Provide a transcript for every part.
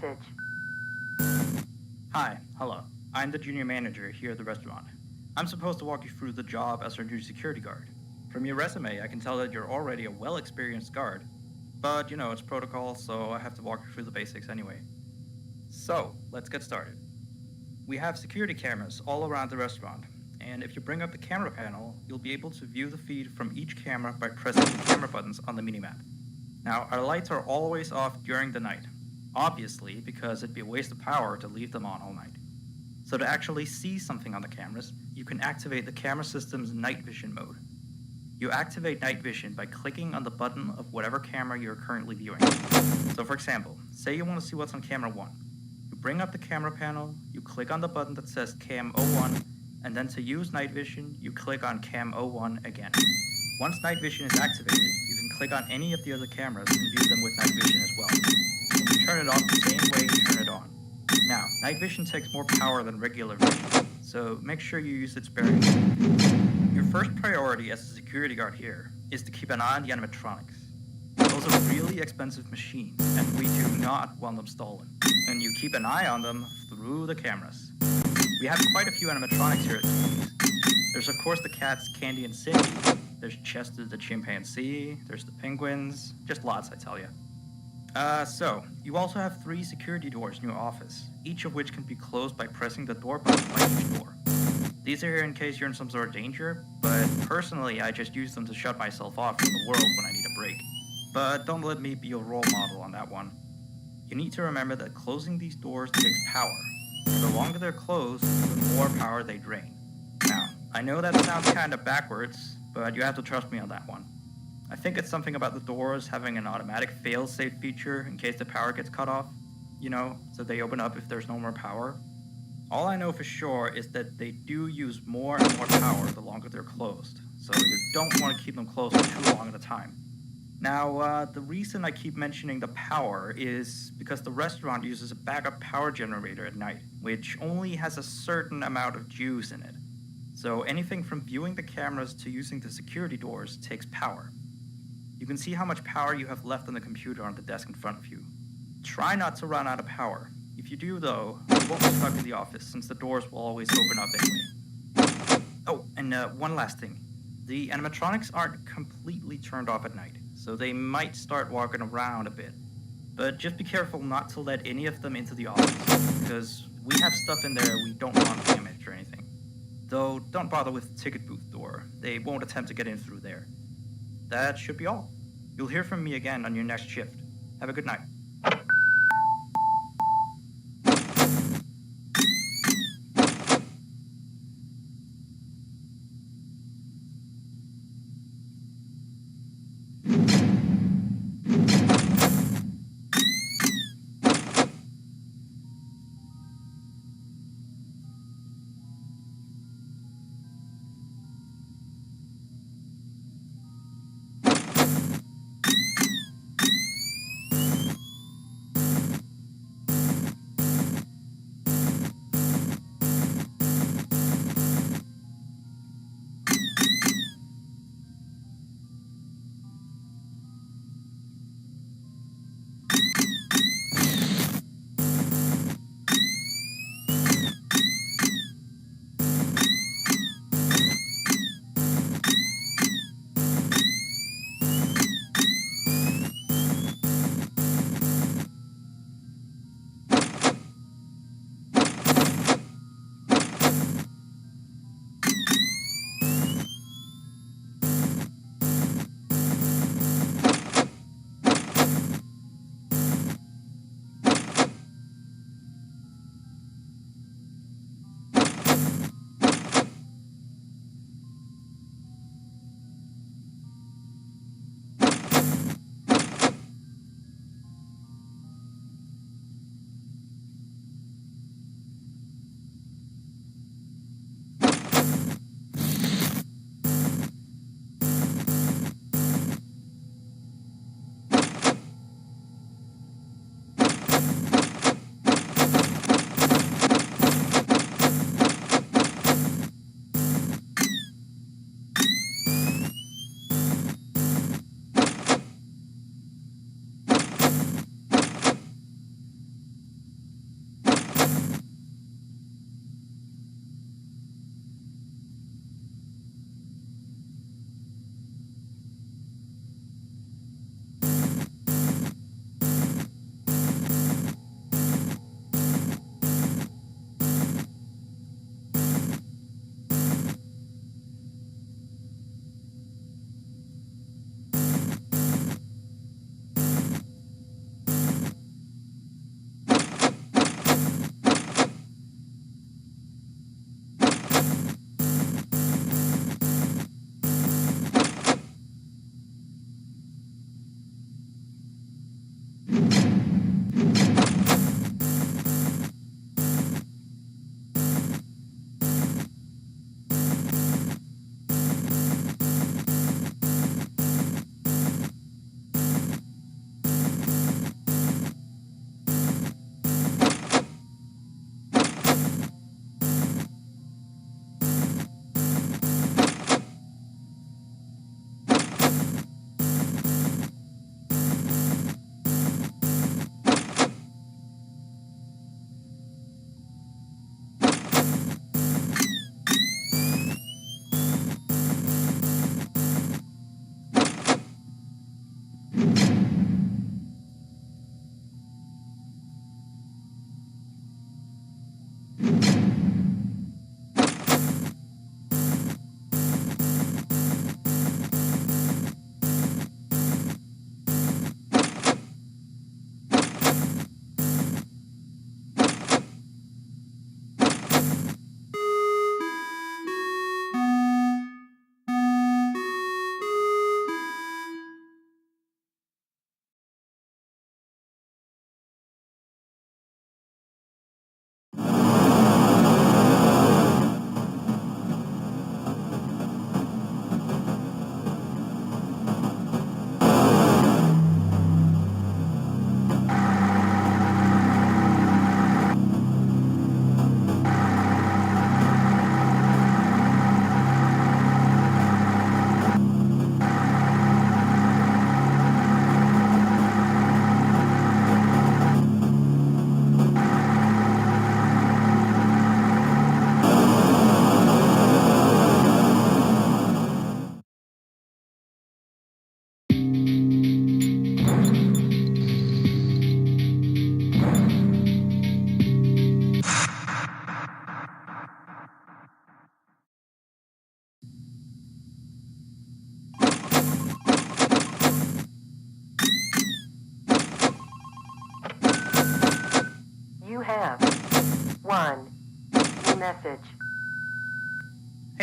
message. Hi, hello. I'm the junior manager here at the restaurant. I'm supposed to walk you through the job as our new security guard. From your resume, I can tell that you're already a well-experienced guard. But, it's protocol, so I have to walk you through the basics anyway. So, let's get started. We have security cameras all around the restaurant, and if you bring up the camera panel, you'll be able to view the feed from each camera by pressing the camera buttons on the minimap. Now, our lights are always off during the night, obviously because it'd be a waste of power to leave them on all night. So to actually see something on the cameras, you can activate the camera system's night vision mode. You activate night vision by clicking on the button of whatever camera you're currently viewing. So for example, say you want to see what's on camera 1. You bring up the camera panel, you click on the button that says Cam 01, and then to use night vision, you click on Cam 01 again. Once night vision is activated, you can click on any of the other cameras and view them with night vision as well. You turn it off the same way you turn it on. Now, night vision takes more power than regular vision, so make sure you use it sparingly. Your first priority as a security guard here is to keep an eye on the animatronics. Those are really expensive machines, and we do not want them stolen. And you keep an eye on them through the cameras. We have quite a few animatronics here at Tony's. There's of course the cats Candy and Cindy, there's Chester the chimpanzee, there's the penguins, just lots I tell you. So, you also have 3 security doors in your office, each of which can be closed by pressing the door button by each door. These are here in case you're in some sort of danger, but personally I just use them to shut myself off from the world when I need a break. But don't let me be your role model on that one. You need to remember that closing these doors takes power, and the longer they're closed, the more power they drain. Now, I know that sounds kinda backwards, but you have to trust me on that one. I think it's something about the doors having an automatic fail-safe feature in case the power gets cut off, so they open up if there's no more power. All I know for sure is that they do use more and more power the longer they're closed, so you don't want to keep them closed for too long at a time. Now, the reason I keep mentioning the power is because the restaurant uses a backup power generator at night, which only has a certain amount of juice in it. So anything from viewing the cameras to using the security doors takes power. You can see how much power you have left on the computer on the desk in front of you. Try not to run out of power. If you do though, you won't be stuck in the office since the doors will always open up anyway. Oh, and one last thing. The animatronics aren't completely turned off at night, so they might start walking around a bit. But just be careful not to let any of them into the office, because we have stuff in there we don't want damaged or anything. Though, don't bother with the ticket booth door. They won't attempt to get in through there. That should be all. You'll hear from me again on your next shift. Have a good night.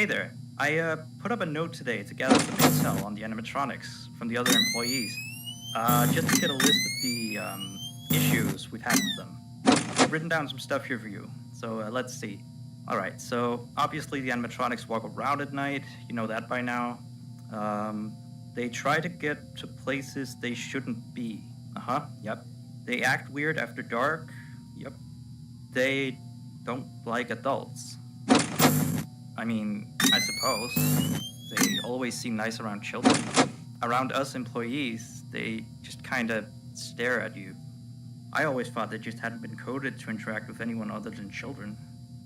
Hey there. I put up a note today to gather some intel on the animatronics from the other employees. Just to get a list of the issues we've had with them. I've written down some stuff here for you. So let's see. Alright, so obviously the animatronics walk around at night. You know that by now. They try to get to places they shouldn't be. Yep. They act weird after dark. Yep. They don't like adults. I mean, I suppose. They always seem nice around children. Around us employees, they just kinda stare at you. I always thought they just hadn't been coded to interact with anyone other than children.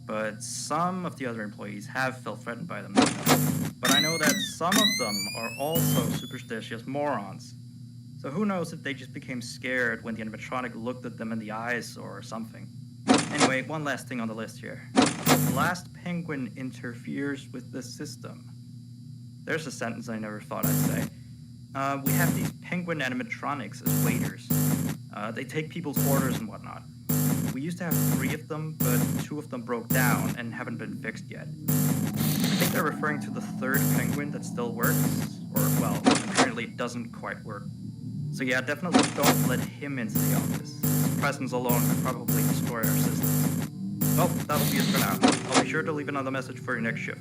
But some of the other employees have felt threatened by them. But I know that some of them are also superstitious morons. So who knows if they just became scared when the animatronic looked at them in the eyes or something. Anyway, one last thing on the list here. The last penguin interferes with the system. There's a sentence I never thought I'd say. We have these penguin animatronics as waiters. They take people's orders and whatnot. We used to have 3 of them, but 2 of them broke down and haven't been fixed yet. I think they're referring to the 3rd penguin that still works, or, well, apparently it doesn't quite work. So yeah, definitely don't let him into the office. His presence alone could probably destroy our systems. Well, that'll be it for now. I'll be sure to leave another message for your next shift.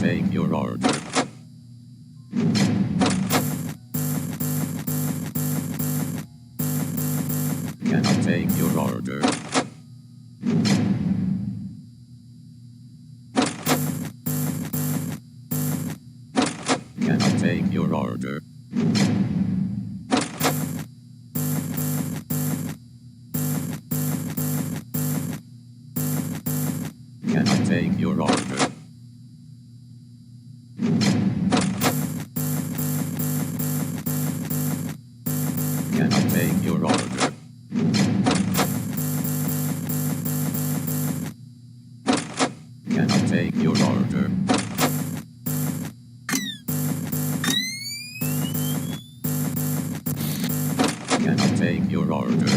take your order. Cannot take your order. Cannot take your order. Cannot take your order. Cannot take your order. Cannot take your order. Cannot take your order.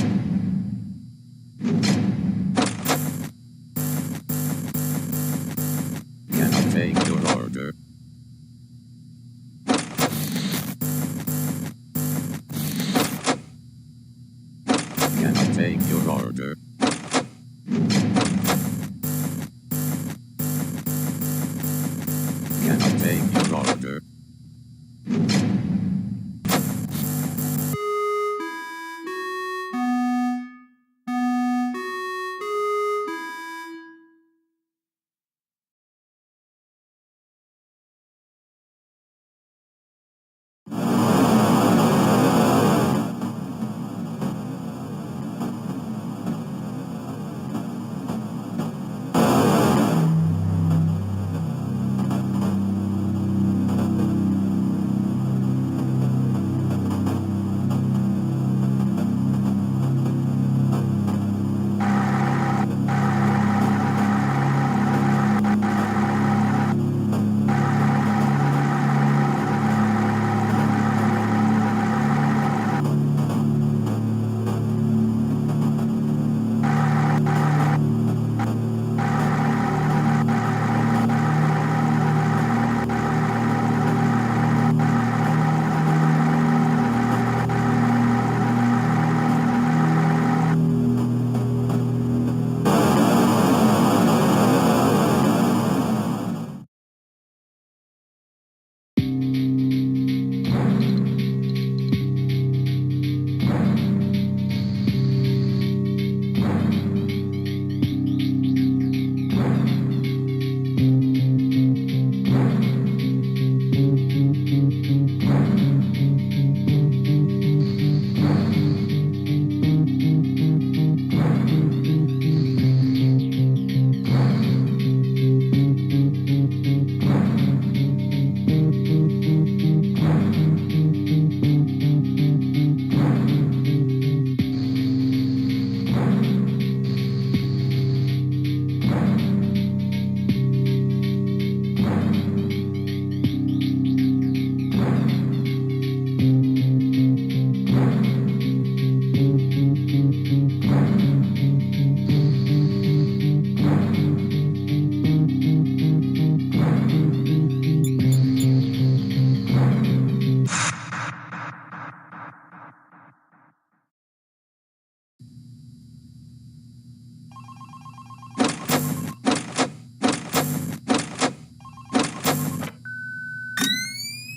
Cannot take your order. Cannot take your order. Cannot take your order.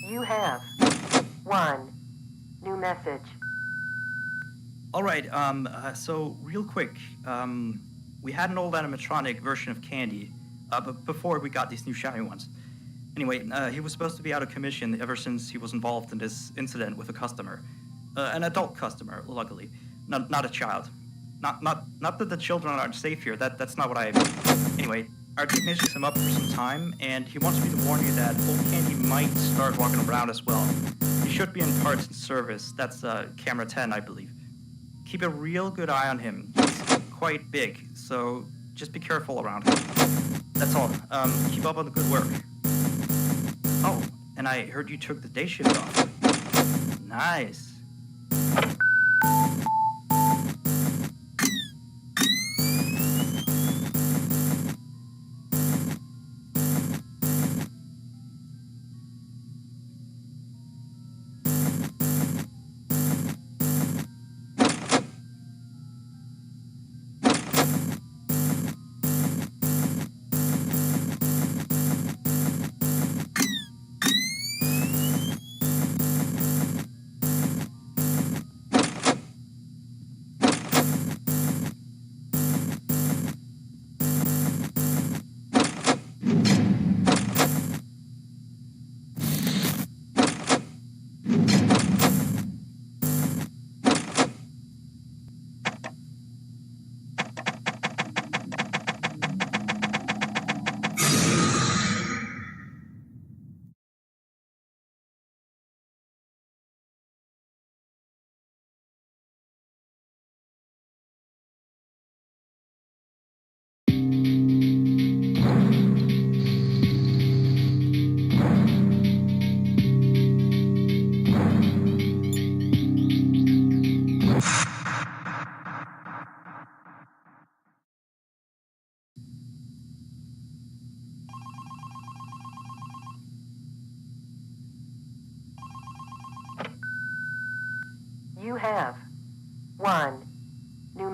You have one new message. All right. So real quick, we had an old animatronic version of Candy, but before we got these new shiny ones. Anyway, he was supposed to be out of commission ever since he was involved in this incident with a customer, an adult customer, luckily, not a child. Not that the children aren't safe here. That's not what I. Anyway, our technician's him up for some time, and he wants me to warn you that old Candy might start walking around as well. He should be in parts and service. That's camera 10, I believe. Keep a real good eye on him. He's quite big, so just be careful around him. That's all. Keep up on the good work. Oh, and I heard you took the day shift off. Nice.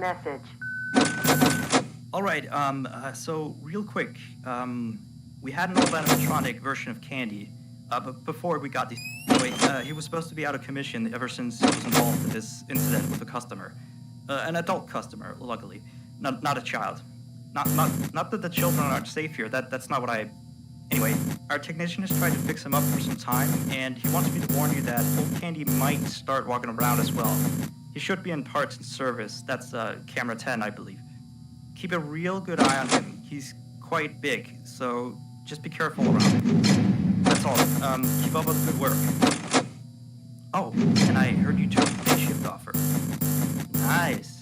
message. Alright, so real quick, we had an old animatronic version of Candy, but before we got these he was supposed to be out of commission ever since he was involved in this incident with a customer. An adult customer, luckily. Not a child. Not that the children aren't safe here, that's not what I... Anyway, our technician has tried to fix him up for some time, and he wants me to warn you that old Candy might start walking around as well. He should be in parts and service, that's camera 10, I believe. Keep a real good eye on him. He's quite big, so just be careful around him. That's all. Keep up with the good work. Oh, and I heard you took a day shift offer. Nice.